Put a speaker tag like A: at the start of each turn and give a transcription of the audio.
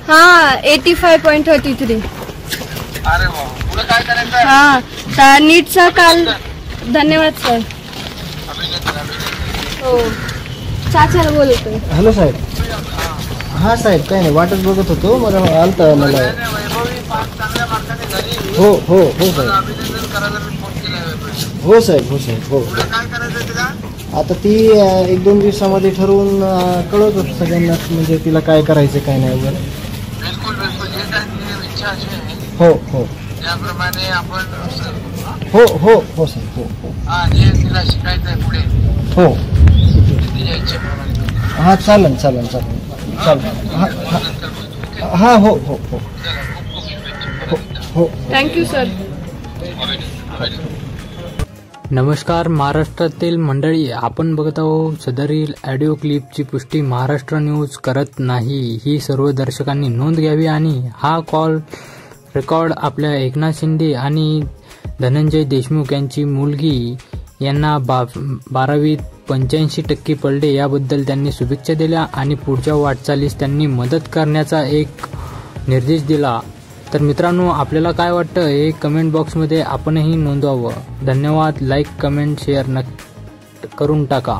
A: हाँ 85.33।
B: अरे वा, पुढे काय करायचं?
A: हाँ नीटचा काल। धन्यवाद सर। हो चाचाला बोलतोय।
C: हॅलो साहेब। हा साहेब काय नाही, वाटच बघत होतो, मला आलता मला। हो हो हो साहेब। हो साहेब हो साहेब हो।
B: काय करायचं तिला?
C: आता ती 1-2 दिवसामध्ये ठरवून कळवतो सगळ्यांना, म्हणजे तिला काय करायचं काय नाही वगैरे।
B: बिलकुल बिलकुल, जे काय तुझी इच्छा असेल
C: हो हो
B: त्याप्रमाणे आपण
C: हो हो हो साहेब हो हो।
B: जे तिला शिकायचंय पुढे
C: हो
B: तिच्या इच्छेप्रमाणे।
C: हा चालेल चालेल चालेल चालेल। हा हा हो हो हो हो हो।
A: Thank you sir.
D: नमस्कार महाराष्ट्रातील मंडळी, आपण बघत आहोत सदरील ऑडिओ क्लिपची पुष्टी महाराष्ट्र न्यूज करत नाही, ही सर्व दर्शकांनी नोंद घ्यावी आणि हा कॉल रेकॉर्ड आपल्या एकनाथ शिंदे आणि धनंजय देशमुख यांची मुलगी यांना 12वीत 85% पडले याबद्दल त्यांनी शुभेच्छा दिल्या आणि पुढच्या वाटचालीस त्यांनी मदत करण्याचा एक निर्देश दिला। तर मित्रांनो, आपल्याला काय वाटतं हे कमेंट बॉक्समध्ये आपणही नोंदवावं। धन्यवाद। लाईक कमेंट शेअर करून टाका।